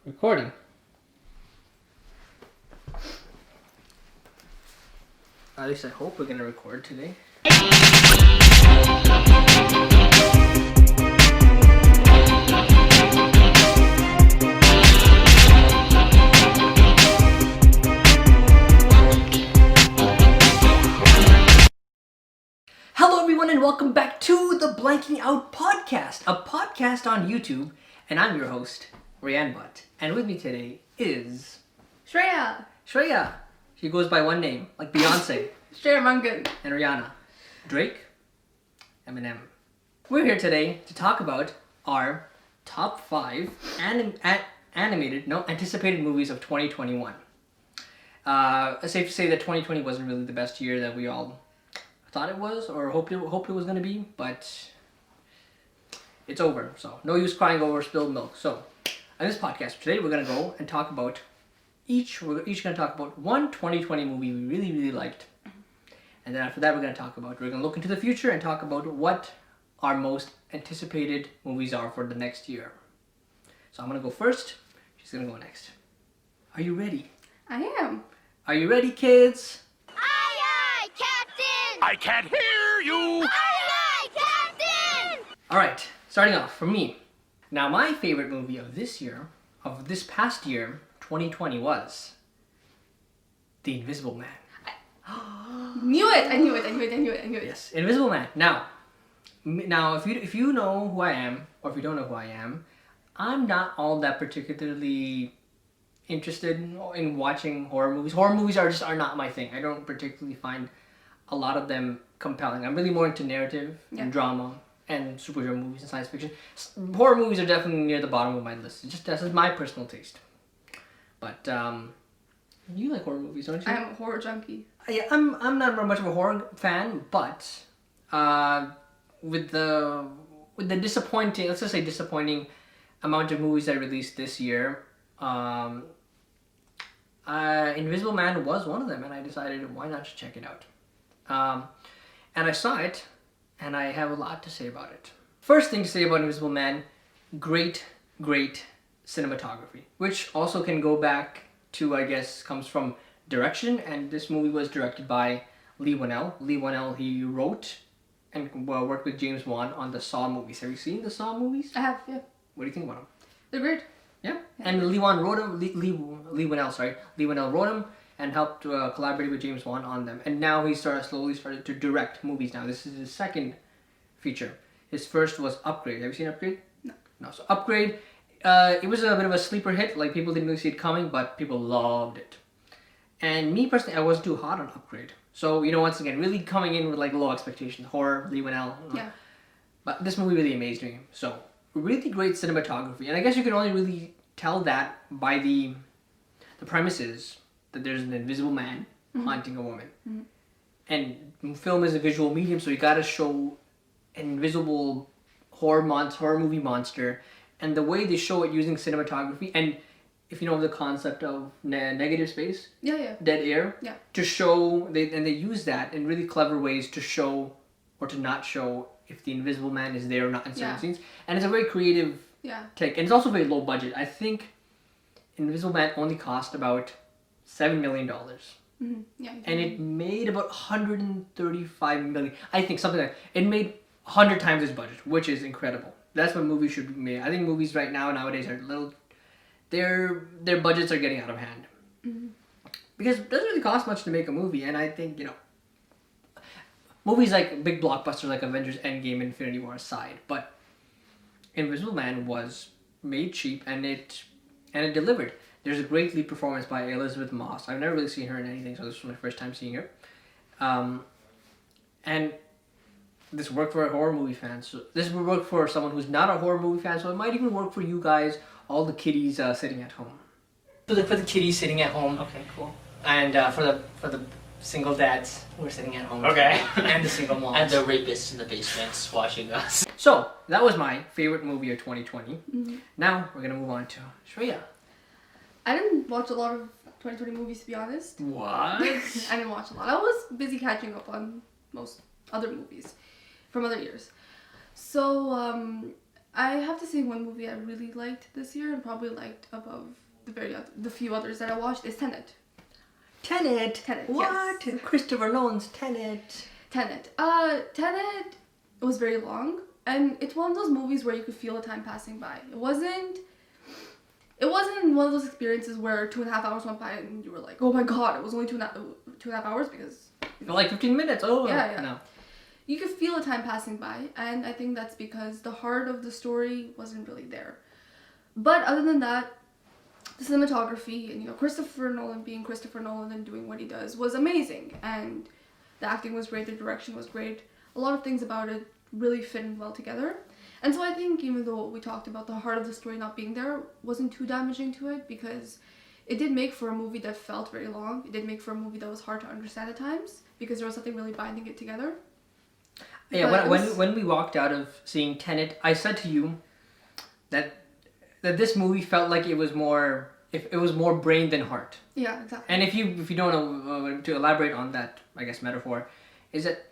Recording. At least I hope we're gonna record today. Hello everyone and welcome back to the Blanking Out Podcast, a podcast on YouTube, and I'm your host, Rayan Butt. And with me today is... Shreya! She goes by one name, like Beyonce. Shreya Rangan. And Rihanna. Drake. Eminem. We're here today to talk about our top 5 anticipated movies of 2021. It's safe to say that 2020 wasn't really the best year that we all thought it was or hoped it was going to be, but it's over. So no use crying over spilled milk. So on this podcast today, we're going to go and talk about we're each going to talk about one 2020 movie we really liked. And then after that, we're going to look into the future and talk about what our most anticipated movies are for the next year. So I'm going to go first. She's going to go next. Are you ready? I am. Are you ready, kids? Aye, Captain! I can't hear you! Aye, Captain! Alright, starting off for me. Now, my favorite movie of this past year, 2020, was The Invisible Man. I knew it. Yes, Invisible Man. Now, if you know who I am, or if you don't know who I am, I'm not all that particularly interested in watching horror movies. Horror movies are not my thing. I don't particularly find a lot of them compelling. I'm really more into narrative and drama and superhero movies and science fiction. Horror movies are definitely near the bottom of my list. That's just my personal taste. But you like horror movies, don't you? I'm a horror junkie. Yeah, I'm not much of a horror fan, but with the disappointing, let's just say disappointing amount of movies that released this year, Invisible Man was one of them, and I decided why not check it out. And I saw it, and I have a lot to say about it. First thing to say about Invisible Man, great cinematography, which also can go back to, I guess, comes from direction, and this movie was directed by Leigh Whannell. Leigh Whannell, he wrote and worked with James Wan on the Saw movies. Have you seen the Saw movies? I have, yeah. What do you think about them? They're great. Yeah, and Leigh Whannell wrote them and helped collaborate with James Wan on them. And now he slowly started to direct movies now. This is his second feature. His first was Upgrade. Have you seen Upgrade? No. So Upgrade, it was a bit of a sleeper hit. Like, people didn't really see it coming, but people loved it. And me personally, I wasn't too hot on Upgrade. So, once again, really coming in with like low expectations. Horror, Leigh Whannell. Yeah. But this movie really amazed me. So, really great cinematography. And I guess you can only really tell that by the premise is that there's an invisible man haunting a woman. Mm-hmm. And film is a visual medium, so you gotta show an invisible horror movie monster. And the way they show it using cinematography, and if you know the concept of negative space, dead air, to show, they use that in really clever ways to show or to not show if the invisible man is there or not in certain scenes. And it's a very creative take. And it's also very low budget. I think Invisible Man only cost about $7 million. Mm-hmm. Yeah. And it made about $135 million. I think something like that. It made 100 times its budget, which is incredible. That's what movies should be made. I think movies nowadays are their budgets are getting out of hand. Mm-hmm. Because it doesn't really cost much to make a movie, and I think, movies like big blockbusters like Avengers Endgame and Infinity War aside, but Invisible Man was made cheap and it delivered. There's a great lead performance by Elizabeth Moss. I've never really seen her in anything, so this was my first time seeing her. And this worked for a horror movie fan. So this would work for someone who's not a horror movie fan, so it might even work for you guys, all the kiddies sitting at home. For the kiddies sitting at home. Okay, cool. And for the single dads who are sitting at home. Okay. And the single moms. And the rapists in the basements watching us. So, that was my favorite movie of 2020. Mm-hmm. Now, we're going to move on to Shreya. I didn't watch a lot of 2020 movies, to be honest. What? I didn't watch a lot. I was busy catching up on most other movies from other years. So, I have to say one movie I really liked this year and probably liked above the few others that I watched is Tenet. Tenet. Tenet, What? yes. Christopher Nolan's Tenet. Tenet. Tenet was very long, and it's one of those movies where you could feel the time passing by. It wasn't one of those experiences where 2.5 hours went by and you were like, oh my god, it was only 2.5 hours because... For like 15 minutes. Oh, Yeah. No. You could feel the time passing by, and I think that's because the heart of the story wasn't really there. But other than that, the cinematography and Christopher Nolan being Christopher Nolan and doing what he does was amazing, and the acting was great, the direction was great. A lot of things about it really fit in well together. And so I think even though we talked about the heart of the story not being there wasn't too damaging to it, because it did make for a movie that felt very long. It did make for a movie that was hard to understand at times because there was something really binding it together. Yeah, when we walked out of seeing Tenet, I said to you that this movie felt like it was more brain than heart. Yeah, exactly. And if you don't know to elaborate on that, I guess metaphor, is that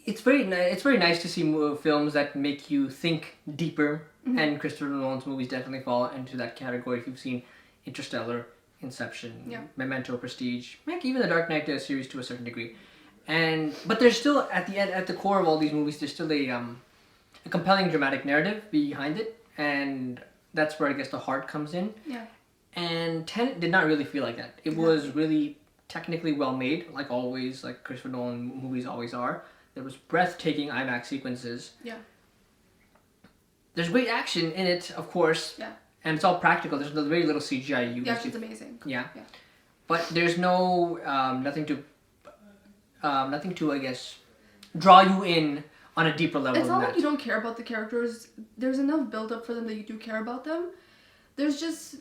it's very nice to see films that make you think deeper, and Christopher Nolan's movies definitely fall into that category. If you've seen Interstellar, Inception, Memento, Prestige, heck, even the Dark Knight series to a certain degree. But there's still at the core of all these movies, there's still a compelling dramatic narrative behind it, and that's where I guess the heart comes in. Yeah. And Tenet did not really feel like that. It was really technically well made, like always, like Christopher Nolan movies always are. There was breathtaking IMAX sequences. Yeah. There's great action in it, of course. Yeah. And it's all practical. There's very little CGI used. Yeah, it's amazing. Yeah. Yeah. But there's no nothing to I guess draw you in on a deeper level. It's not than like you don't care about the characters. There's enough build up for them that you do care about them. There's just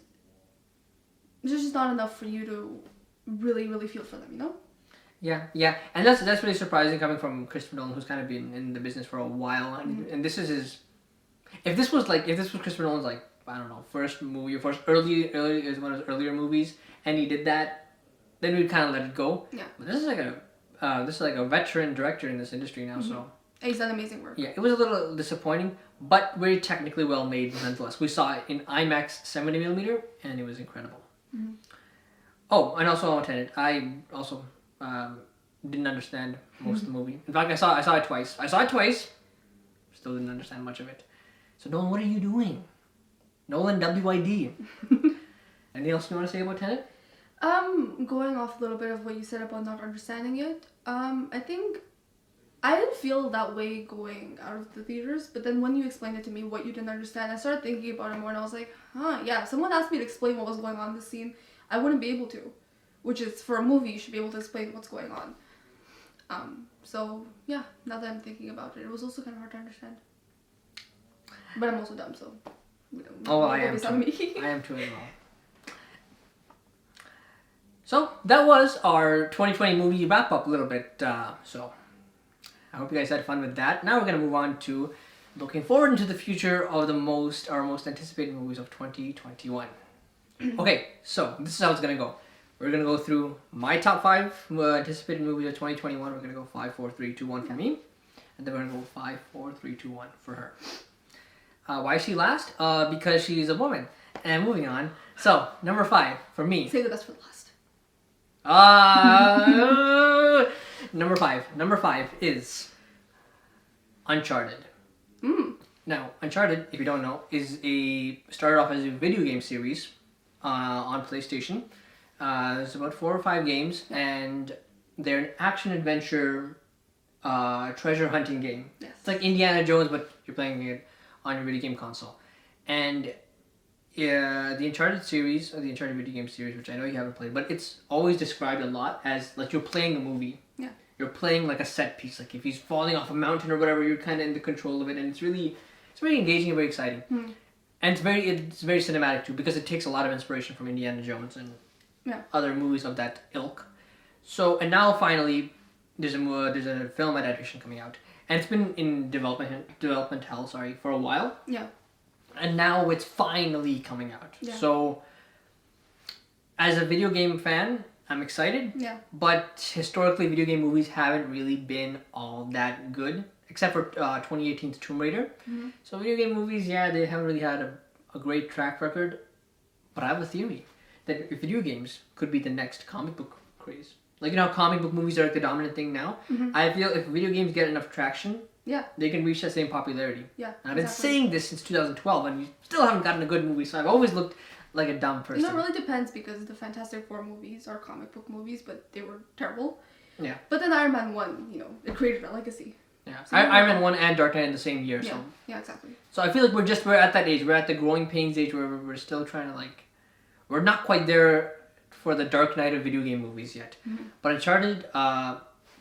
not enough for you to really, really feel for them, Yeah, and that's really surprising coming from Christopher Nolan, who's kind of been in the business for a while, and this is his. If this was Christopher Nolan's like, I don't know, first movie, one of his earlier movies, and he did that, then we'd kind of let it go. Yeah. But this is like a veteran director in this industry now, so. He's done amazing work. Yeah, it was a little disappointing, but very technically well made nonetheless. We saw it in IMAX 70mm, and it was incredible. Mm-hmm. Oh, and also on Tenet, I also didn't understand most of the movie. In fact, I saw it twice. Still didn't understand much of it. So Nolan, what are you doing? Nolan, WID. Anything else you want to say about Tenet? Going off a little bit of what you said about not understanding it, I think I didn't feel that way going out of the theaters, but then when you explained it to me, what you didn't understand, I started thinking about it more, and I was like, yeah, if someone asked me to explain what was going on in the scene, I wouldn't be able to, which is, for a movie, you should be able to explain what's going on. So, yeah, now that I'm thinking about it, it was also kind of hard to understand. But I'm also dumb, so... I am too. I am too as well. So, that was our 2020 movie wrap-up a little bit, so... I hope you guys had fun with that. Now we're going to move on to looking forward into the future of our most anticipated movies of 2021. Okay, so this is how it's going to go. We're going to go through my top 5 anticipated movies of 2021. We're going to go 5, 4, 3, 2, 1 for me. And then we're going to go 5, 4, 3, 2, 1 for her. Why is she last? Because she's a woman. And moving on. So, number 5 for me. Save the best for last. Number 5 is Uncharted. Now, Uncharted, if you don't know, started off as a video game series on PlayStation. There's about 4 or 5 games, and they're an action-adventure treasure hunting game. Yes. It's like Indiana Jones, but you're playing it on your video game console. And the Uncharted series, or the Uncharted video game series, which I know you haven't played, but it's always described a lot as like you're playing a movie. Yeah. You're playing like a set piece. Like if he's falling off a mountain or whatever, you're kind of in the control of it, and it's very engaging and very exciting. And it's very cinematic too, because it takes a lot of inspiration from Indiana Jones and other movies of that ilk. So, and now finally, there's a film adaptation coming out, and it's been in development hell, for a while. Yeah. And now it's finally coming out. Yeah. So, as a video game fan, I'm excited. Yeah. But historically, video game movies haven't really been all that good, except for 2018's Tomb Raider. So video game movies, yeah, they haven't really had a great track record. But I have a theory that if video games could be the next comic book craze. Like, you know how comic book movies are like the dominant thing now? I feel if video games get enough traction, they can reach that same popularity. Yeah, and I've been saying this since 2012, and we still haven't gotten a good movie, so I've always looked like a dumb person. You know, it really depends because the Fantastic Four movies are comic book movies, but they were terrible. Yeah. But then Iron Man 1, you know, it created a legacy. Yeah. So Iron Man 1 and Dark Knight in the same year, Yeah, so. yeah, exactly. So I feel like we're at that age. We're at the growing pains age where we're still trying to, like, we're not quite there for the Dark Knight of video game movies yet. But Uncharted,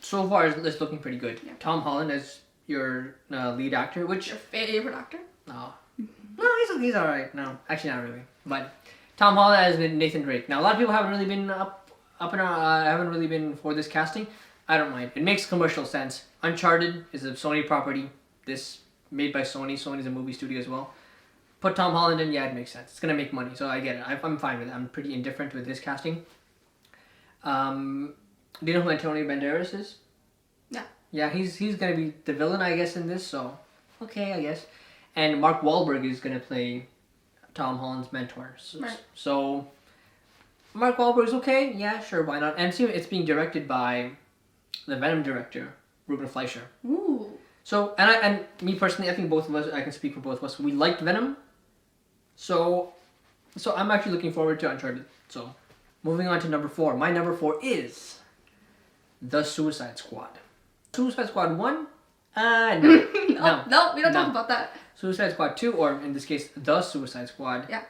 so far, is looking pretty good. Yeah. Tom Holland as your lead actor, which... Your favorite actor? No, he's alright. No, actually not really. But Tom Holland as Nathan Drake. Now, a lot of people haven't really been haven't really been for this casting. I don't mind. It makes commercial sense. Uncharted is a Sony property. This made by Sony. Sony's a movie studio as well. Put Tom Holland in, yeah, it makes sense. It's gonna make money, so I get it. I'm fine with it. I'm pretty indifferent with this casting. Do you know who Antonio Banderas is? Yeah. Yeah, he's gonna be the villain, I guess, in this. So, okay, I guess. And Mark Wahlberg is gonna play Tom Holland's mentor. So Mark Wahlberg's okay. Yeah, sure, why not? And it's being directed by the Venom director, Ruben Fleischer. Ooh. So, and me personally, I think both of us, I can speak for both of us, we liked Venom. So I'm actually looking forward to Uncharted. So, moving on to number 4. My number 4 is The Suicide Squad. Suicide Squad 1? No. No, we don't talk about that. Suicide Squad 2, or in this case, The Suicide Squad. Yeah.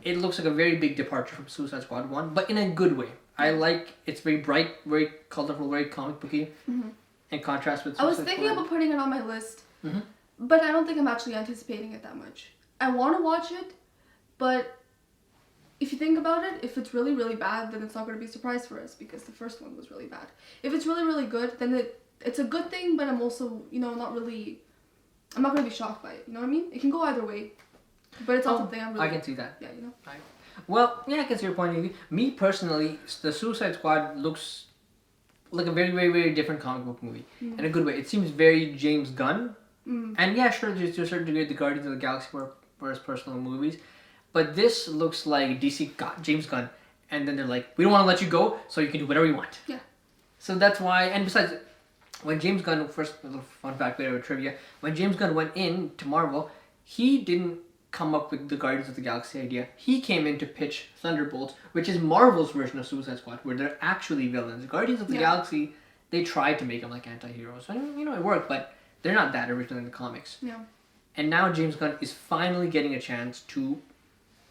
It looks like a very big departure from Suicide Squad 1, but in a good way. I like, it's very bright, very colorful, very comic booky, in contrast with Suicide I was thinking Squad. about putting it on my list, but I don't think I'm actually anticipating it that much. I want to watch it, but if you think about it, if it's really, really bad, then it's not going to be a surprise for us because the first one was really bad. If it's really, really good, then it's a good thing, but I'm also, you know, I'm not going to be shocked by it. You know what I mean? It can go either way, but it's not something I'm really... I can see that. Yeah, you know? Well, yeah, I can see your point of view. Me personally, The Suicide Squad looks like a very, very, very different comic book movie. In a good way. It seems very James Gunn. And yeah, sure, to a certain degree, the Guardians of the Galaxy were his personal movies. But this looks like DC got James Gunn. And then they're like, we don't want to let you go, so you can do whatever you want. Yeah. So that's why, and besides, when James Gunn, first, a little fun fact, bit of trivia, when James Gunn went in to Marvel, he didn't come up with the Guardians of the Galaxy idea. He came in to pitch Thunderbolts, which is Marvel's version of Suicide Squad, where they're actually villains. Guardians of the Galaxy, they tried to make them like anti-heroes. And, you know, it worked, but they're not that originally in the comics. Yeah. And now James Gunn is finally getting a chance to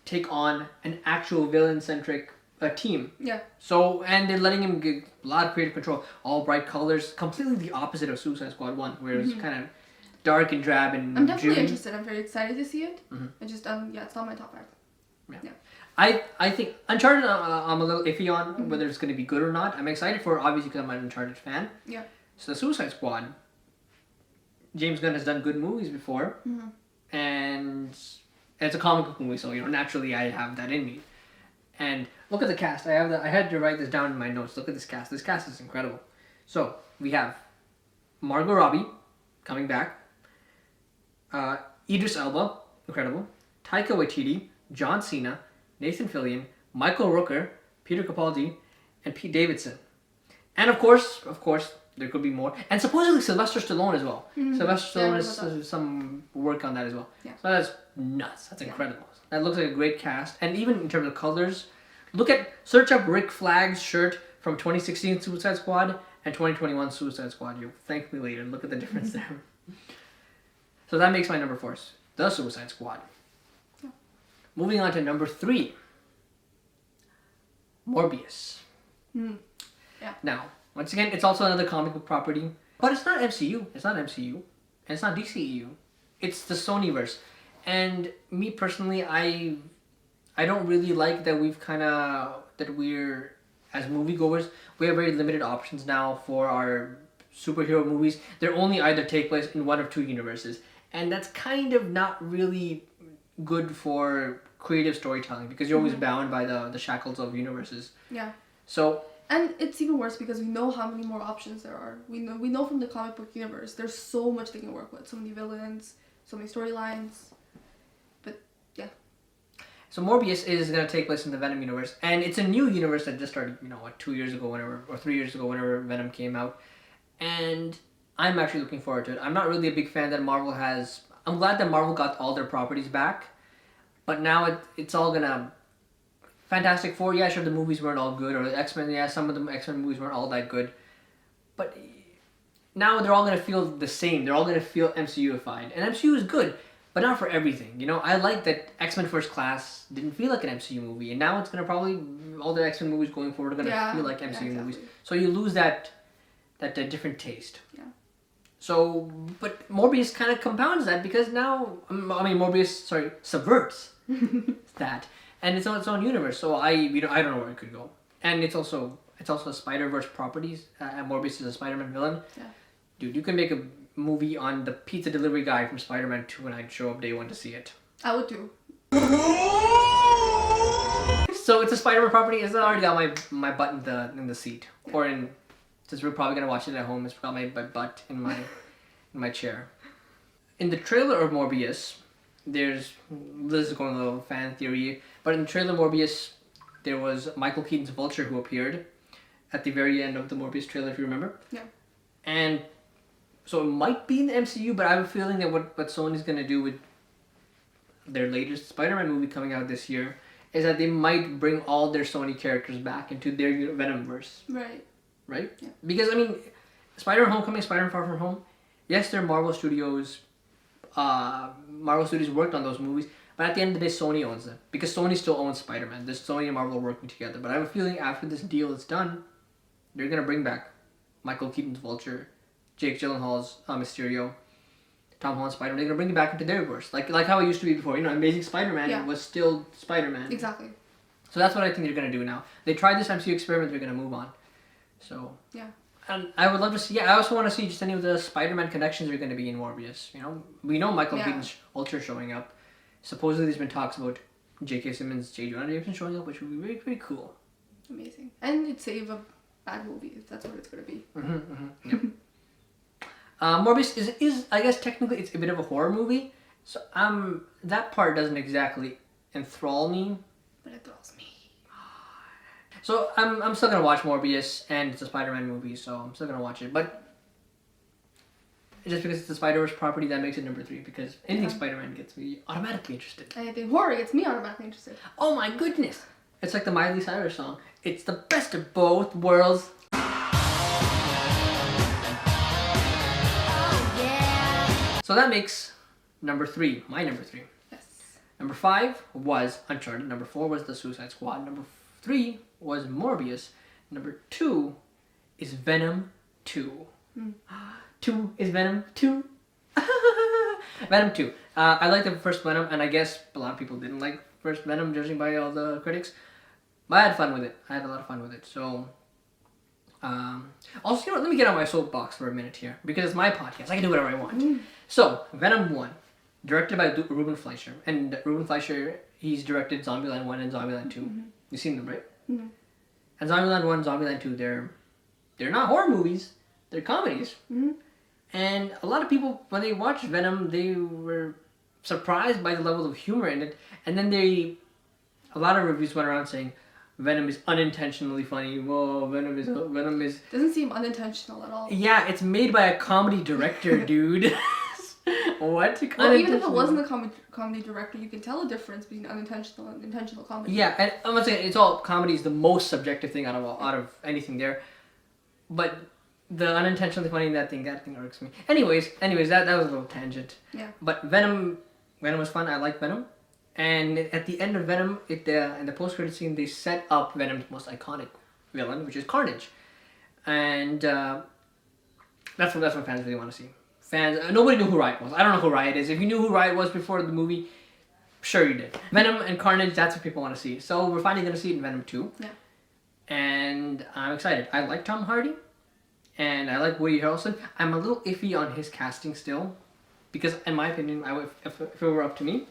take on an actual villain-centric team. Yeah. So, and they're letting him get a lot of creative control. All bright colors, completely the opposite of Suicide Squad 1, where it's kind of dark and drab and I'm definitely June. interested. I'm very excited to see it. I just, yeah, it's not my top 5. Yeah. I think Uncharted, I'm a little iffy on whether it's going to be good or not. I'm excited for it, obviously, because I'm an Uncharted fan. Yeah. So, the Suicide Squad, James Gunn has done good movies before, and it's a comic book movie, so, you know, naturally I have that in me. And look at the cast. I had to write this down in my notes. Look at this cast. This cast is incredible. So, we have Margot Robbie coming back. Idris Elba, incredible. Taika Waititi, John Cena, Nathan Fillion, Michael Rooker, Peter Capaldi, and Pete Davidson. And of course, there could be more. And supposedly Sylvester Stallone as well. Sylvester Stallone has some work on that as well. Yeah. So that's nuts. That's incredible. That looks like a great cast. And even in terms of colors, search up Rick Flagg's shirt from 2016 Suicide Squad and 2021 Suicide Squad. You'll thank me later. Look at the difference there. So that makes my number 4, The Suicide Squad. Yeah. Moving on to number 3, Morbius. Yeah. Now, once again, it's also another comic book property, but it's not MCU. It's not MCU, and it's not DCEU. It's the Sonyverse. And me personally, I don't really like that we're, as moviegoers, we have very limited options now for our superhero movies. They're only either take place in one of 2 universes. And that's kind of not really good for creative storytelling because you're always bound by the shackles of universes. Yeah. So... And it's even worse because we know how many more options there are. We know from the comic book universe, there's so much they can work with. So many villains, so many storylines. But yeah. So Morbius is going to take place in the Venom universe, and it's a new universe that just started, 2 years ago, or 3 years ago, whenever Venom came out. And I'm actually looking forward to it. I'm not really a big fan that Marvel has. I'm glad that Marvel got all their properties back, but now it's all gonna. Fantastic Four, yeah, sure, the movies weren't all good, or the X-Men, yeah, some of the X-Men movies weren't all that good, but now they're all gonna feel the same. They're all gonna feel MCU-ified, and MCU is good, but not for everything. I like that X-Men First Class didn't feel like an MCU movie, and now it's gonna probably all the X-Men movies going forward are gonna feel like MCU movies. So you lose that different taste. Yeah. So, but Morbius kind of compounds that because now, Morbius, subverts that. And it's on its own universe, so I don't know where it could go. And it's also a Spider-Verse properties. Morbius is a Spider-Man villain. Yeah. Dude, you can make a movie on the pizza delivery guy from Spider-Man 2 and I'd show up day one to see it. I would too. So it's a Spider-Man property. It's already got my butt in the seat. Yeah. Or since we're probably going to watch it at home, it's got my butt in my chair. In the trailer of Morbius, this is going a little fan theory, but in the trailer Morbius, there was Michael Keaton's Vulture who appeared at the very end of the Morbius trailer, if you remember. Yeah. And so it might be in the MCU, but I have a feeling that what Sony's going to do with their latest Spider-Man movie coming out this year is that they might bring all their Sony characters back into their Venomverse. Right. Right? Yeah. Because, Spider-Man Homecoming, Spider-Man Far From Home, yes, they're Marvel Studios. Marvel Studios worked on those movies, but at the end of the day, Sony owns them because Sony still owns Spider-Man. There's Sony and Marvel working together. But I have a feeling after this deal is done, they're gonna bring back Michael Keaton's Vulture, Jake Gyllenhaal's Mysterio, Tom Holland's Spider-Man. They're gonna bring it back into their verse, like how it used to be before. Amazing Spider-Man was still Spider-Man. Exactly. So that's what I think they're gonna do now. They tried this MCU experiment. They're gonna move on. So yeah. And I would love to see. Yeah, I also want to see just any of the Spider-Man connections are going to be in Morbius. We know Michael Keaton's Vulture showing up. Supposedly, there's been talks about J.K. Simmons, J. Jonah Jameson showing up, which would be very, very cool. Amazing, and it'd save a bad movie if that's what it's going to be. Yep. Morbius is I guess technically it's a bit of a horror movie, so that part doesn't exactly enthrall me. But it enthralls me. So I'm still gonna watch Morbius, and it's a Spider-Man movie, so I'm still gonna watch it. But just because it's a Spider-Verse property, that makes it number 3. Because anything Spider-Man gets me automatically interested. Anything horror gets me automatically interested. Oh my goodness! It's like the Miley Cyrus song. It's the best of both worlds. Oh yeah. So that makes number 3, my number 3. Yes. Number 5 was Uncharted. Number 4 was The Suicide Squad. Number 3 was Morbius. Number 2 is Venom 2. 2 is Venom 2. Venom 2. I like the first Venom, and I guess a lot of people didn't like first Venom, judging by all the critics. But I had fun with it. I had a lot of fun with it. So, also, let me get on my soapbox for a minute here, because it's my podcast. I can do whatever I want. So, Venom 1, directed by Ruben Fleischer. And Ruben Fleischer, he's directed Zombieland 1 and Zombieland 2. You've seen them, right? Mm-hmm. And Zombieland 1 and Zombieland 2, they're not horror movies. They're comedies. Mm-hmm. And a lot of people, when they watched Venom, they were surprised by the level of humor in it. And then a lot of reviews went around saying, Venom is unintentionally funny. Whoa, Venom is... Doesn't seem unintentional at all. Yeah, it's made by a comedy director, dude. What? Well, even if it wasn't a comedy director, you can tell a difference between unintentional and intentional comedy. Yeah, and I'm not saying it's all comedy is the most subjective thing out of anything there. But the unintentionally funny that thing irks me. Anyways, that was a little tangent. Yeah. But Venom was fun. I like Venom. And at the end of Venom, in the post-credit scene, they set up Venom's most iconic villain, which is Carnage. And that's what fans really want to see. Nobody knew who Riot was. I don't know who Riot is. If you knew who Riot was before the movie, sure you did. Venom and Carnage, that's what people want to see. So we're finally going to see it in Venom 2. Yeah. And I'm excited. I like Tom Hardy. And I like Woody Harrelson. I'm a little iffy on his casting still. Because in my opinion, if it were up to me,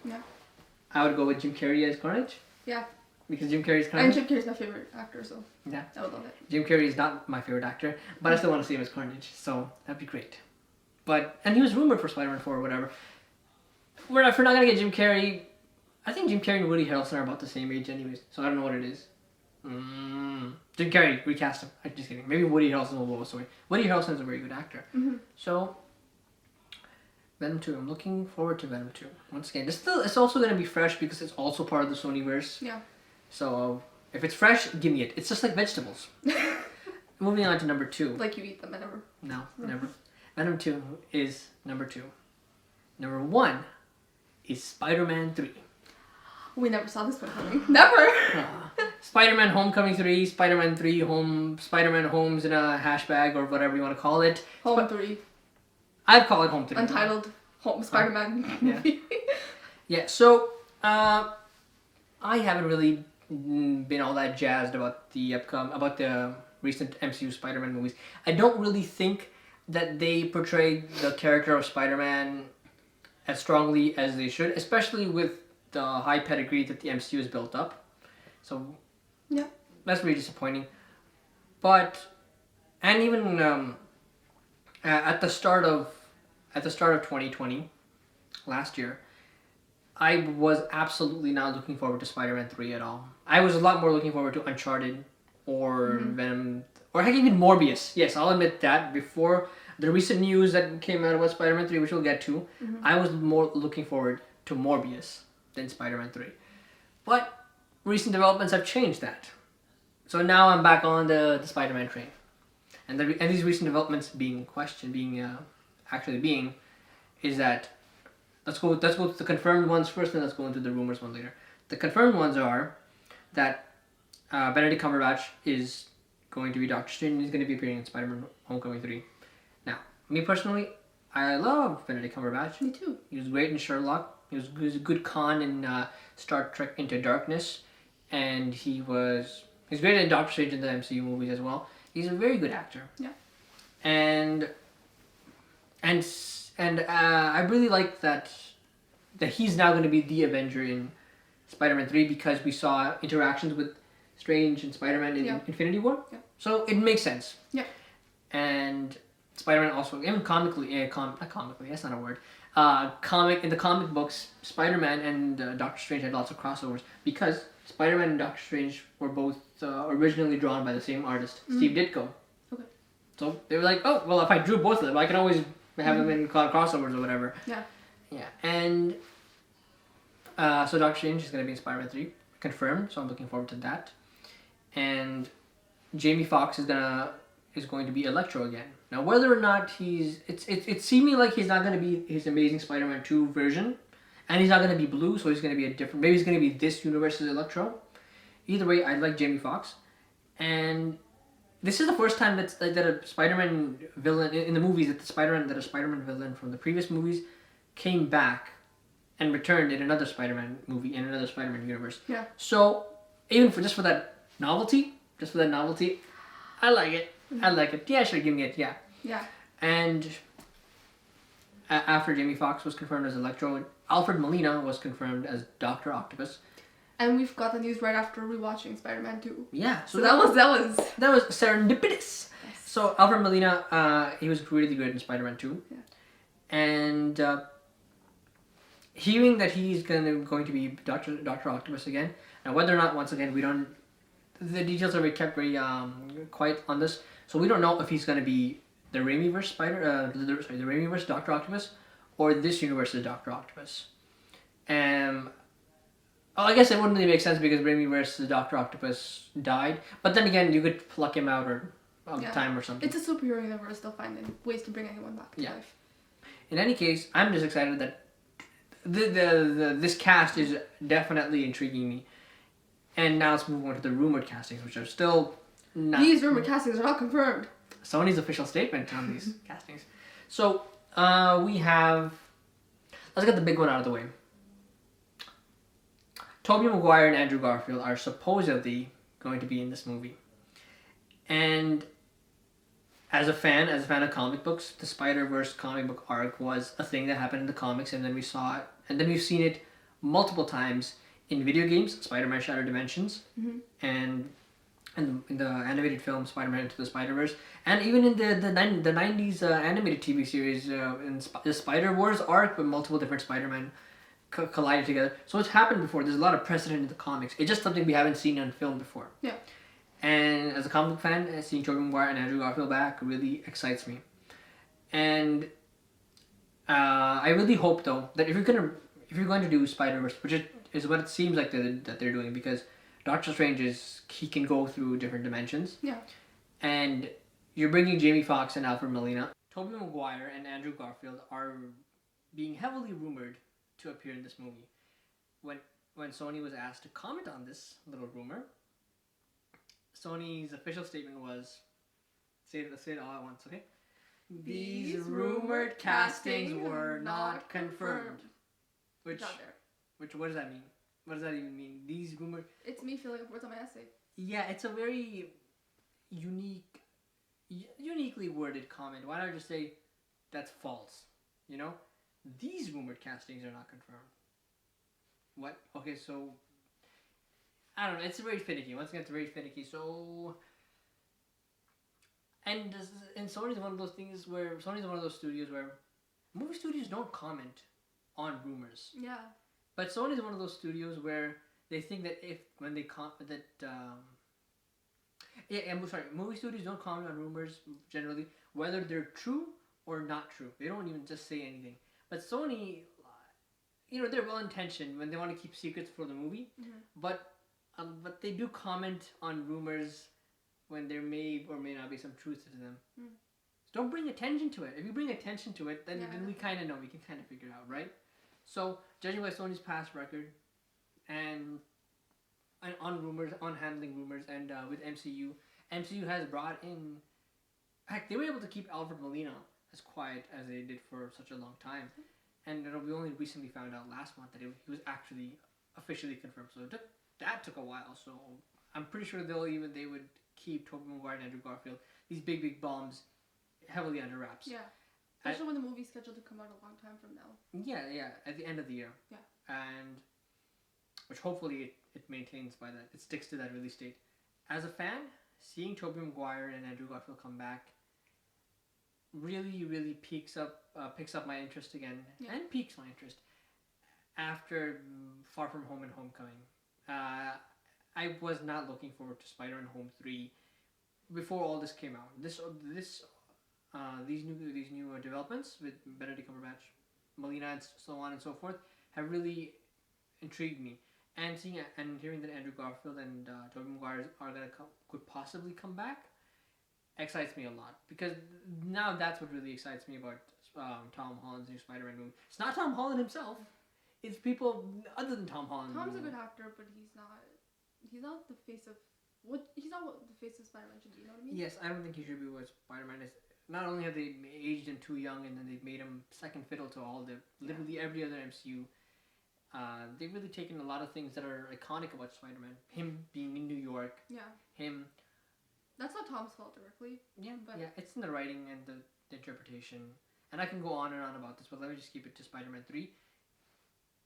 I would go with Jim Carrey as Carnage. Yeah. because Jim Carrey's And Carnage. Jim Carrey's my favorite actor, so Yeah. I would love it. Jim Carrey is not my favorite actor, but I still want to see him as Carnage, so that'd be great. And he was rumored for Spider-Man 4 or whatever. If we're not gonna get Jim Carrey, I think Jim Carrey and Woody Harrelson are about the same age anyways, so I don't know what it is. Jim Carrey, recast him. I'm just kidding. Maybe Woody Harrelson will blow us away. Woody Harrelson's a very good actor. So, Venom 2. I'm looking forward to Venom 2. Once again, it's also going to be fresh because it's also part of the Sonyverse. Yeah. So, if it's fresh, give me it. It's just like vegetables. Moving on to number 2. Like you eat them, I never. No, never. Venom 2 is number 2. Number 1 is Spider-Man 3. We never saw this one coming. Never! Spider-Man Homecoming 3, Spider-Man 3 Home, Spider-Man Homes in a hashbag or whatever you want to call it. Home 3. I'd call it Home 3. Untitled Home Spider-Man movie. Yeah, so I haven't really been all that jazzed about the recent MCU Spider-Man movies. I don't really think that they portrayed the character of Spider-Man as strongly as they should, especially with the high pedigree that the MCU has built up. So Yeah. that's really disappointing. And even at the start of 2020, last year, I was absolutely not looking forward to Spider-Man 3 at all. I was a lot more looking forward to Uncharted or Venom, or heck, even Morbius. Yes, I'll admit that. Before the recent news that came out about Spider-Man 3, which we'll get to, I was more looking forward to Morbius than Spider-Man 3. But recent developments have changed that. So now I'm back on the Spider-Man train. And these recent developments is that let's go with the confirmed ones first, and let's go into the rumors one later. The confirmed ones are that Benedict Cumberbatch is going to be Doctor Strange, and he's going to be appearing in Spider-Man Homecoming 3. Now, me personally, I love Benedict Cumberbatch. Me too. He was great in Sherlock. He was a good Khan in Star Trek Into Darkness, and he's great in Doctor Strange in the MCU movies as well. He's a very good actor. Yeah. And I really like that he's now going to be the Avenger in Spider-Man 3 because we saw interactions with Strange and Spider-Man in Infinity War. Yeah. So it makes sense. Yeah. And Spider-Man also, even comically, not comically, that's not a word. In the comic books, Spider-Man and Doctor Strange had lots of crossovers because Spider-Man and Doctor Strange were both originally drawn by the same artist, Steve Ditko. Okay. So they were like, oh, well, if I drew both of them, I can always have them in crossovers or whatever. Yeah. Yeah. And so Doctor Strange is going to be in Spider-Man 3, confirmed, so I'm looking forward to that. And Jamie Foxx is going to be Electro again. Now, whether or not it's seeming like he's not going to be his Amazing Spider-Man 2 version, and he's not going to be blue, so he's going to be maybe he's going to be this universe's Electro. Either way, I like Jamie Foxx, and this is the first time that a Spider-Man villain in the movies that a Spider-Man villain from the previous movies came back and returned in another Spider-Man movie in another Spider-Man universe. Yeah. So even for that novelty, I like it. I like it. Yeah, sure, give me it. Yeah. Yeah. And after Jamie Foxx was confirmed as Electro, Alfred Molina was confirmed as Dr. Octopus. And we've got the news right after rewatching Spider-Man 2. Yeah. So that was serendipitous. Yes. So Alfred Molina, he was really good in Spider-Man 2. Yeah. And hearing that he's going to be Dr. Octopus again. Now, whether or not, once again, the details are kept very quiet on this. So we don't know if he's going to be the Raimiverse the Raimiverse Dr. Octopus, or this universe's Dr. Octopus. I guess it wouldn't really make sense because Raimiverse's Dr. Octopus died. But then again, you could pluck him out of time or something. It's a superhero universe. They'll find ways to bring anyone back to life. In any case, I'm just excited that this cast is definitely intriguing me. And now let's move on to the rumored castings, which are still not... These rumored castings are not confirmed. Sony's official statement on these castings. So, we have... Let's get the big one out of the way. Tobey Maguire and Andrew Garfield are supposedly going to be in this movie. And as a fan of comic books, the Spider-Verse comic book arc was a thing that happened in the comics, and then we saw it, and then we've seen it multiple times in video games, Spider-Man Shattered Dimensions, Mm-hmm. and in the animated film Spider-Man Into the Spider-Verse, and even in the 90s animated TV series in the Spider-Wars arc with multiple different Spider-Man collided together. So it's happened before. There's a lot of precedent in the comics. It's just something we haven't seen on film before. Yeah. And as a comic book fan, seeing Tobey Maguire and Andrew Garfield back really excites me. And I really hope though that if you're going to do Spider-Verse, which is what it seems like that they're doing, because Doctor Strange he can go through different dimensions. Yeah. And you're bringing Jamie Foxx and Alfred Molina. Tobey Maguire and Andrew Garfield are being heavily rumored to appear in this movie. When Sony was asked to comment on this little rumor, Sony's official statement was, say it all at once, okay? These rumored castings were not confirmed. Which, what does that mean? What does that even mean? These rumored... It's me filling up words on my essay. Yeah, it's a very uniquely worded comment. Why not just say, that's false? You know? These rumored castings are not confirmed. What? Okay, so... I don't know, it's very finicky. Once again, it's very finicky. So... And Sony's one of those things where... Sony's one of those studios where... Movie studios don't comment on rumors. Yeah. But Sony's one of those studios where they think that movie studios don't comment on rumors generally, whether they're true or not true. They don't even just say anything. But Sony, they're well intentioned when they want to keep secrets for the movie, but they do comment on rumors when there may or may not be some truth to them. So don't bring attention to it. If you bring attention to it, then we kind of know. We can kind of figure it out, right? So, judging by Sony's past record, and on rumors, on handling rumors, and with MCU has brought in... Heck, they were able to keep Alfred Molina as quiet as they did for such a long time. And we only recently found out last month that he was actually officially confirmed. So that took a while. So I'm pretty sure they would keep Tobey Maguire and Andrew Garfield, these big bombs, heavily under wraps. Yeah. Especially when the movie's scheduled to come out a long time from now. Yeah, at the end of the year. Yeah. And which hopefully it maintains by that. It sticks to that release date. As a fan, seeing Tobey Maguire and Andrew Garfield come back really picks up my interest again, and piques my interest after Far From Home and Homecoming. I was not looking forward to Spider-Man Home 3 before all this came out. These new developments with Benedict Cumberbatch, Molina, and so on and so forth have really intrigued me. And hearing that Andrew Garfield and Tobey Maguire could possibly come back excites me a lot, because now that's what really excites me about Tom Holland's new Spider-Man movie. It's not Tom Holland himself; it's people other than Tom Holland. Tom's a good actor, but he's not the face of he's not what the face of Spider-Man should be. You know what I mean? Yes, I don't think he should be what Spider-Man is. Not only have they aged him too young, and then they've made him second fiddle to literally every other MCU. They've really taken a lot of things that are iconic about Spider-Man. Him being in New York. Yeah. Him. That's not Tom's fault directly. Yeah, but it's in the writing and the interpretation. And I can go on and on about this, but let me just keep it to Spider-Man 3.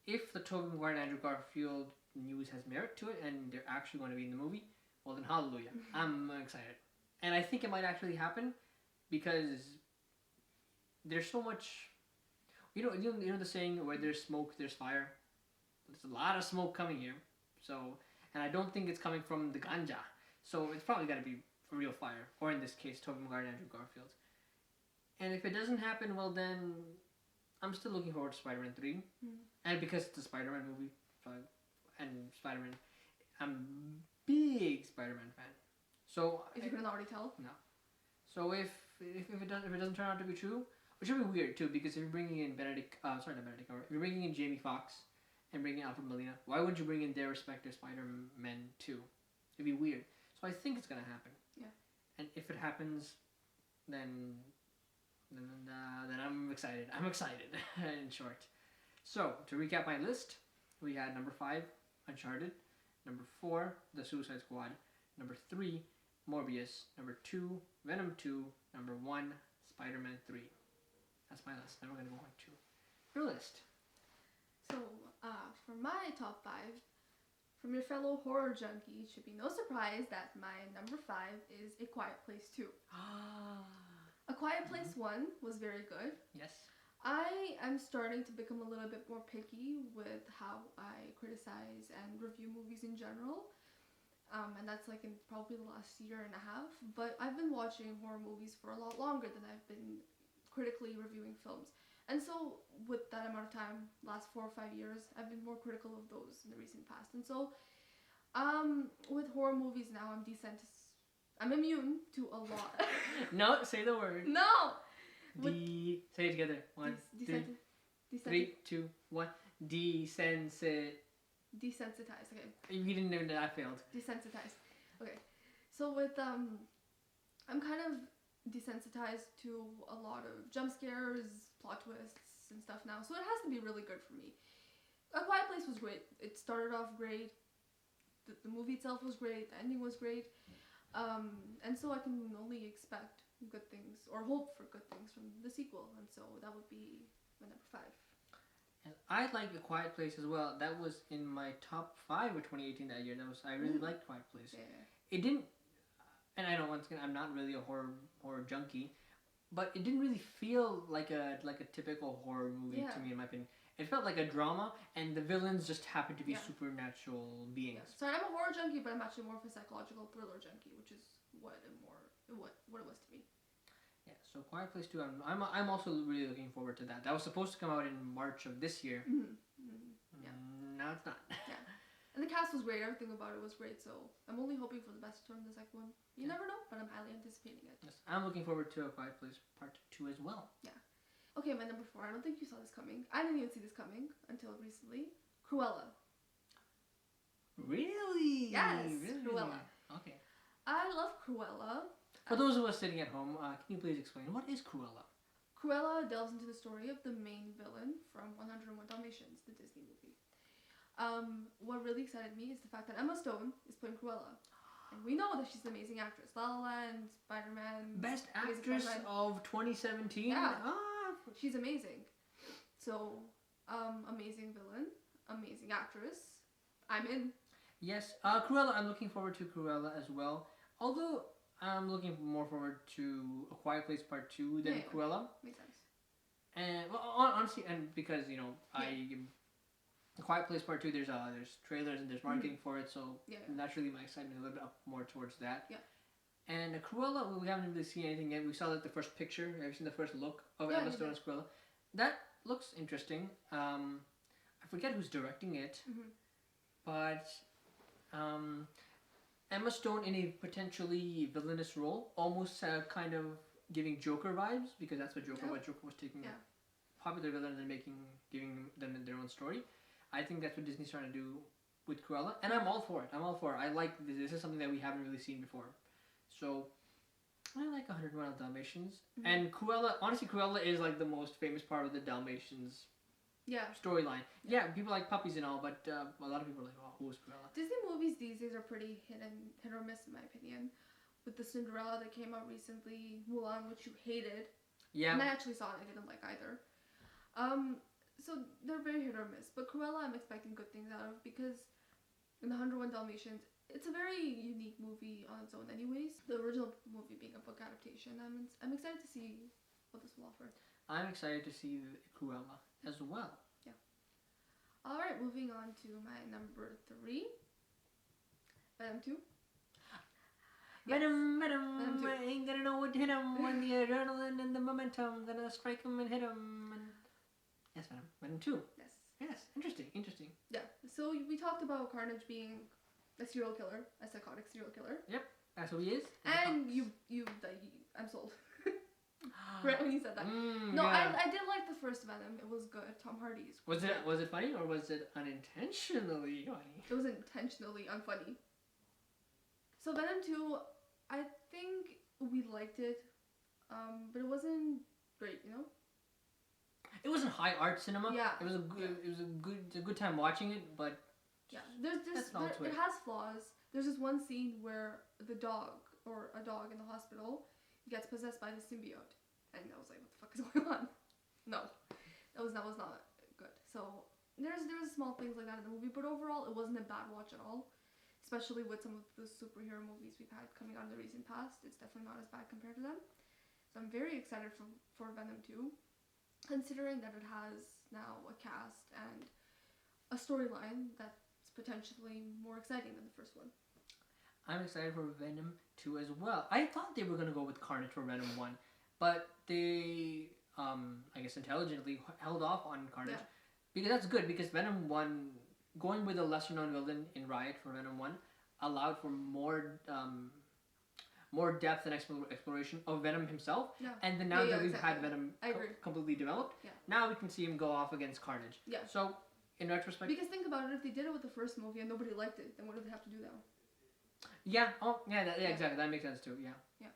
If the Tobey Maguire and Andrew Garfield news has merit to it, and they're actually going to be in the movie, well then hallelujah. I'm excited. And I think it might actually happen, because there's so much... You know the saying, where there's smoke, there's fire? There's a lot of smoke coming here. So, and I don't think it's coming from the ganja. So it's probably got to be a real fire. Or in this case, Tobey Maguire and Andrew Garfield. And if it doesn't happen, well then, I'm still looking forward to Spider-Man 3. And because it's a Spider-Man movie, and Spider-Man, I'm a big Spider-Man fan. So if you couldn't already tell. No. So if it doesn't turn out to be true, which would be weird too, because if you're bringing in if you're bringing in Jamie Foxx and bringing in Alfred Molina, why would you bring in their respective Spider-Men too? It'd be weird. So I think it's gonna happen. Yeah. And if it happens, then I'm excited. I'm excited, in short. So to recap my list, we had number 5, Uncharted. Number 4, The Suicide Squad. Number 3, Morbius. Number 2, Venom 2. Number 1, Spider-Man 3. That's my list. Now we're going to go on to your list. So, for my top 5, From your fellow horror junkie, it should be no surprise that my number 5 is A Quiet Place 2. A Quiet Place 1 was very good. Yes. I am starting to become a little bit more picky with how I criticize and review movies in general. And that's like in probably the last year and a half. But I've been watching horror movies for a lot longer than I've been critically reviewing films. And so with that amount of time, last 4 or 5 years, I've been more critical of those in the recent past. And so with horror movies now, I'm immune to a lot. No, say the word. No! Say it together. 1, 2, 3, 2, 1. Desensitized. Desensitized. Okay. You didn't know that I failed. Desensitized. Okay. So with I'm kind of desensitized to a lot of jump scares, plot twists, and stuff now. So it has to be really good for me. A Quiet Place was great. It started off great. The movie itself was great. The ending was great. And so I can only expect good things or hope for good things from the sequel. And so that would be my number 5. And I like A Quiet Place as well. That was in my top 5 of 2018 that year. I really liked Quiet Place. Yeah. It didn't, and I know once again I'm not really a horror junkie, but it didn't really feel like a typical horror movie to me, in my opinion. It felt like a drama, and the villains just happened to be supernatural beings. Yeah. Sorry, I'm a horror junkie, but I'm actually more of a psychological thriller junkie, which is what it was to me. Yeah, so Quiet Place 2, I'm also really looking forward to that. That was supposed to come out in March of this year. Yeah. Now it's not. Yeah. And the cast was great, everything about it was great, so I'm only hoping for the best from the second one. You never know, but I'm highly anticipating it. Yes, I'm looking forward to A Quiet Place Part 2 as well. Yeah. Okay, my number 4, I don't think you saw this coming. I didn't even see this coming until recently. Cruella. Really? Yes, really? Cruella. Okay. I love Cruella. For those of us sitting at home, can you please explain, what is Cruella? Cruella delves into the story of the main villain from 101 Dalmatians, the Disney movie. What really excited me is the fact that Emma Stone is playing Cruella. And we know that she's an amazing actress. La La Land, Spider-Man. Best actress of 2017? Yeah. She's amazing. So, amazing villain, amazing actress. I'm in. Yes, Cruella, I'm looking forward to Cruella as well. Although, I'm looking more forward to A Quiet Place Part 2 than Cruella. Makes sense. And, well, honestly, and because, A Quiet Place Part 2, there's trailers and there's marketing for it, so naturally my excitement is a little bit up more towards that. Yeah. And Cruella, we haven't really seen anything yet. We saw the first picture, have you seen the first look of Emma Stone as Cruella? That looks interesting. I forget who's directing it, but Emma Stone in a potentially villainous role, almost kind of giving Joker vibes, because that's what Joker was taking popular villains and giving them their own story. I think that's what Disney's trying to do with Cruella, and I'm all for it. I like this. This is something that we haven't really seen before. So, I like 101 Dalmatians. And Cruella, honestly, Cruella is like the most famous part of the Dalmatians storyline. Yeah, people like puppies and all, but a lot of people are like, oh, who is Cruella? Disney movies these days are pretty hit or miss, in my opinion. With the Cinderella that came out recently, Mulan, which you hated. Yeah. And I actually saw it, I didn't like either. So they're very hit or miss. But Cruella, I'm expecting good things out of, because in the 101 Dalmatians, it's a very unique movie on its own anyways. The original movie being a book adaptation. I'm excited to see what this will offer. I'm excited to see Cruella as well. Yeah. Alright, moving on to my number 3. Venom 2. Venom, I ain't gonna know what to hit him when the adrenaline and the momentum gonna strike him and hit him. And... Yes, Venom 2. Yes, interesting. Yeah, so we talked about Carnage being a serial killer, a psychotic serial killer. Yep, that's who he is. And I'm sold. Right when you said that. I did like the first Venom. It was good. Tom Hardy's. Was it funny, or was it unintentionally funny? It was intentionally unfunny. So Venom 2, I think we liked it, but it wasn't great, It wasn't high art cinema. Yeah. It was a good time watching it, but yeah, it has flaws. There's this one scene where a dog in the hospital gets possessed by the symbiote, and I was like, what the fuck is going on? No, that was not good. So there's small things like that in the movie, but overall it wasn't a bad watch at all. Especially with some of the superhero movies we've had coming out in the recent past, it's definitely not as bad compared to them. So I'm very excited for Venom 2, considering that it has now a cast and a storyline that's potentially more exciting than the first one. I'm excited for Venom 2 as well. I thought they were going to go with Carnage for Venom 1, but they, I guess intelligently, held off on Carnage. Yeah. Because that's good, because Venom 1, going with a lesser known villain in Riot for Venom 1, allowed for more depth and exploration of Venom himself. Yeah. And then now that we've exactly. had Venom I agree. completely developed, Yeah. now we can see him go off against Carnage. Yeah. So, in retrospect... Because think about it, if they did it with the first movie and nobody liked it, then what do they have to do now? Yeah, exactly. That makes sense too, yeah. Yeah.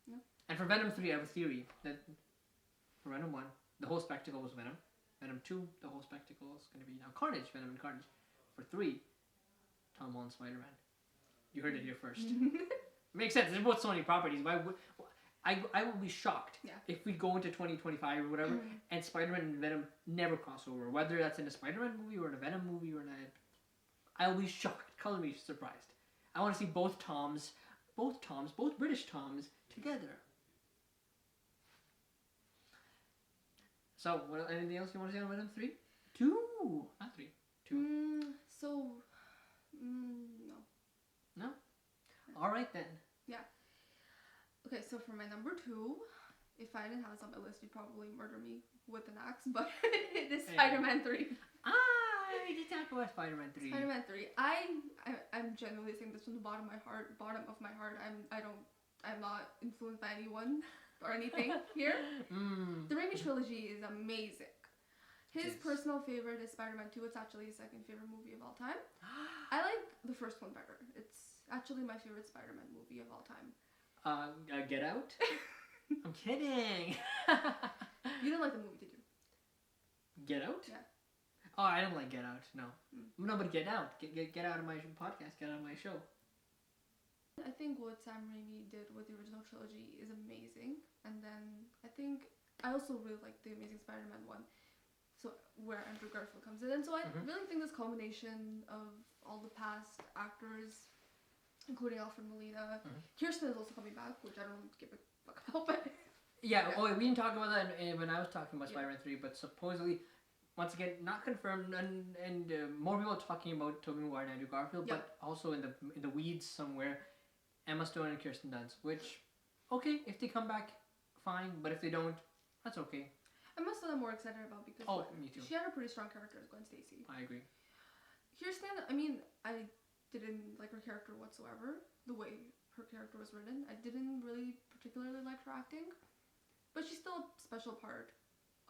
Yeah. And for Venom 3, I have a theory that for Venom 1, the whole spectacle was Venom. Venom 2, the whole spectacle is going to be now Carnage, Venom and Carnage. For 3, Tom Holland Spider-Man. You heard it here first. Makes sense. They're both Sony properties. I will be shocked if we go into 2025 or whatever and Spider-Man and Venom never cross over. Whether that's in a Spider-Man movie or in a Venom movie or in a... I will be shocked. Color me surprised. I want to see both British Toms together. So, anything else you want to say on Venom 3? 2! Not 3. 2. No. No? Alright then. Yeah. Okay, so for my number 2, if I didn't have this on my list, you'd probably murder me with an axe, but it is Spider-Man 3. We did talk about Spider-Man 3. Spider-Man 3. I'm genuinely saying this from the bottom of my heart. I'm not influenced by anyone or anything here. The Raimi trilogy is amazing. His personal favorite is Spider-Man 2. It's actually his second favorite movie of all time. I like the first one better. It's actually my favorite Spider-Man movie of all time. Get Out? I'm kidding. You didn't like the movie, did you? Get Out? Yeah. Oh, I don't like Get Out, no. No, but Get Out. Get out of my podcast. Get out of my show. I think what Sam Raimi did with the original trilogy is amazing. And then I also really like the Amazing Spider-Man one. So where Andrew Garfield comes in. And so I really think this combination of all the past actors, including Alfred Molina, Kirsten is also coming back, which I don't give a fuck about, but... Yeah, oh, we didn't talk about that when I was talking about Spider-Man 3, but supposedly, once again, not confirmed, and more people are talking about Tobey Maguire and Andrew Garfield, but also in the weeds somewhere, Emma Stone and Kirsten Dunst, which, okay, if they come back, fine, but if they don't, that's okay. Emma Stone I'm more excited about because me too. She had a pretty strong character as Gwen Stacy. I agree. Kirsten, I mean, I didn't like her character whatsoever, the way her character was written. I didn't really particularly like her acting, but she's still a special part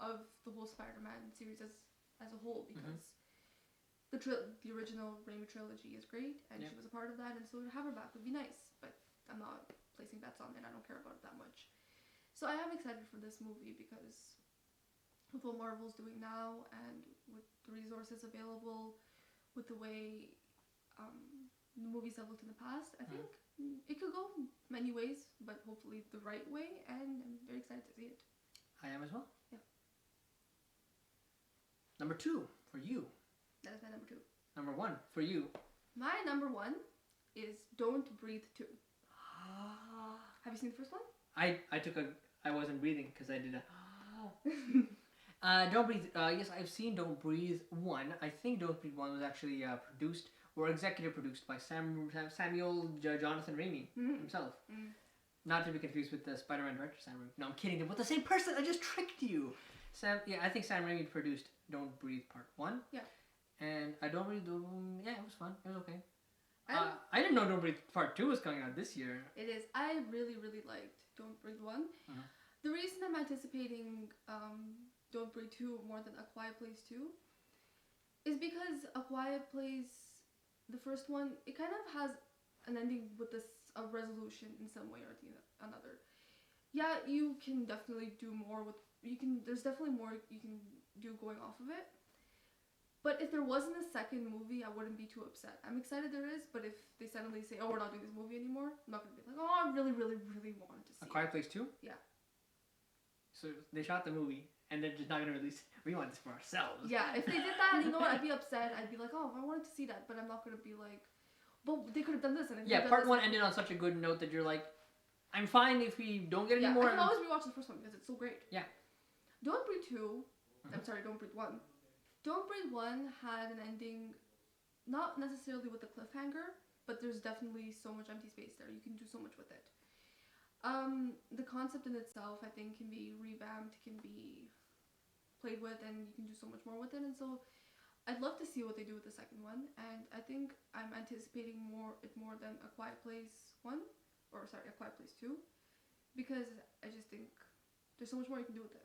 of the whole Spider-Man series as a whole because the original Raimi trilogy is great and she was a part of that, and so to have her back would be nice, but I'm not placing bets on it. I don't care about it that much. So I am excited for this movie because with what Marvel's doing now and with the resources available, with the way the movies have looked in the past, I think it could go many ways, but hopefully the right way, and I'm very excited to see it. I am as well. Yeah. Number 2 for you. That is my number 2. Number 1 for you. My number 1 is Don't Breathe 2. Have you seen the first one? I wasn't breathing because I did a... Don't Breathe, yes, I've seen Don't Breathe 1. I think Don't Breathe 1 was actually produced or executive produced by Samuel Jonathan Raimi himself. Not to be confused with the Spider-Man director Sam Raimi. No, I'm kidding. They're both the same person. I just tricked you. I think Sam Raimi produced Don't Breathe Part 1. Yeah. And I Don't Breathe, it was fun. It was okay. I didn't know Don't Breathe Part 2 was coming out this year. It is. I really, really liked Don't Breathe 1. The reason I'm anticipating Don't Breathe 2 more than A Quiet Place 2 is because A Quiet Place, the first one, it kind of has an ending with a resolution in some way or another. Yeah, you can definitely do more with... There's definitely more you can do going off of it. But if there wasn't a second movie, I wouldn't be too upset. I'm excited there is, but if they suddenly say, oh, we're not doing this movie anymore, I'm not going to be like, oh, I really, really, really wanted to see A Quiet Place 2? Yeah. So they shot the movie, and they're just not gonna release it. We want this for ourselves. Yeah, if they did that, you know what? I'd be upset. I'd be like, oh, I wanted to see that, but I'm not gonna be like, well, they could have done this. And Yeah, part one ended on such a good note that you're like, I'm fine if we don't get any yeah, more. I can always rewatch the first one because it's so great. Yeah. Don't Breathe 2, I'm sorry, Don't Breathe 1. Don't Breathe 1 had an ending, not necessarily with the cliffhanger, but there's definitely so much empty space there. You can do so much with it. The concept in itself, I think, can be revamped, can be played with, and you can do so much more with it. And so I'd love to see what they do with the second one. And I think I'm anticipating it more than A Quiet Place 1, or sorry, A Quiet Place 2, because I just think there's so much more you can do with it.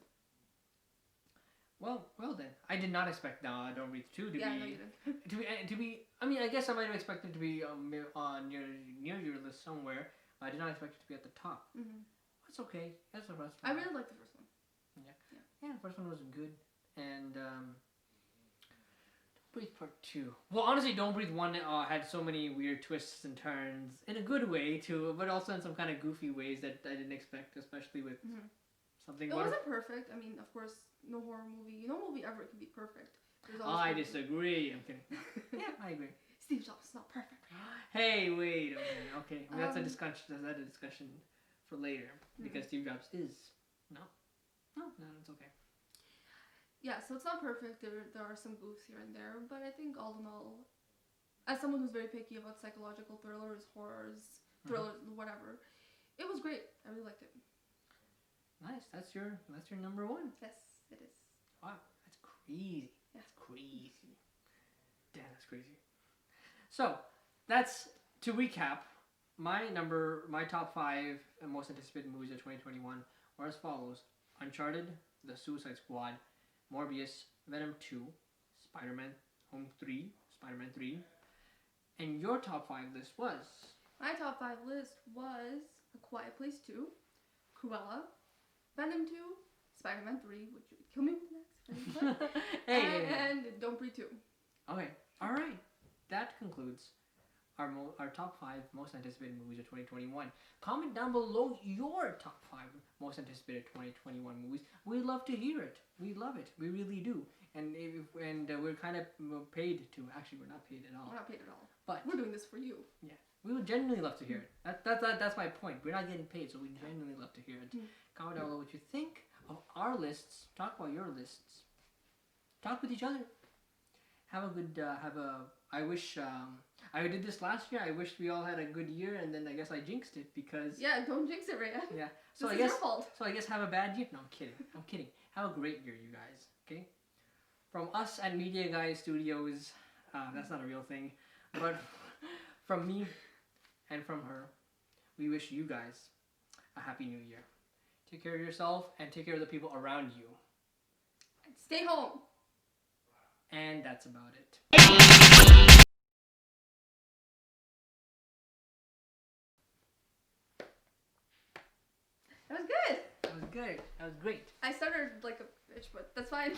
Well then. I did not expect Don't Breathe 2 to be... Yeah, no, you didn't. to be... I mean, I guess I might have expected to be near your list somewhere. I did not expect it to be at the top. Mm-hmm. That's okay. That's the first I one. really liked the first one. Yeah, the first one was good. And Don't Breathe Part 2. Well, honestly, Don't Breathe 1 had so many weird twists and turns in a good way too, but also in some kind of goofy ways that I didn't expect, especially with something. It wasn't perfect. I mean, of course, no horror movie, no movie ever can be perfect. I disagree. I'm kidding. Yeah, I agree. Steve Jobs is not perfect. Hey, wait a minute. Okay, that's a discussion. That's a discussion for later because Steve Jobs is no, it's okay. Yeah, so it's not perfect. There are some goofs here and there, but I think all in all, as someone who's very picky about psychological thrillers, horrors, whatever, it was great. I really liked it. Nice. That's your number one. Yes, it is. Wow, that's crazy. Yeah. That's crazy. Damn, that's crazy. So, that's to recap. My top 5 most anticipated movies of 2021 are as follows: Uncharted, The Suicide Squad, Morbius, Venom 2, Spider-Man Home 3, Spider-Man 3, and your top 5 list was? My top 5 list was A Quiet Place 2, Cruella, Venom 2, Spider-Man 3, which would kill me with the next, and Don't Breathe 2. Okay, alright. That concludes our top 5 most anticipated movies of 2021. Comment down below your top 5 most anticipated 2021 movies. We love to hear it. We love it. We really do. And we're kind of paid to. Actually, we're not paid at all. We're not paid at all. But we're doing this for you. Yeah, we would genuinely love to hear it. That's my point. We're not getting paid, so we genuinely love to hear it. Comment down below what you think of our lists. Talk about your lists. Talk with each other. Have a good. I wish I did this last year. I wish we all had a good year, and then I guess I jinxed it because. Yeah, don't jinx it, Rayan. Yeah. So this is your fault. So I guess have a bad year. No, I'm kidding. I'm kidding. Have a great year, you guys. Okay. From us at Media Guys Studios, that's not a real thing, but from me and from her, we wish you guys a happy new year. Take care of yourself and take care of the people around you. And stay home. And that's about it. That was good. That was good. That was great. I started like a bitch, but that's fine.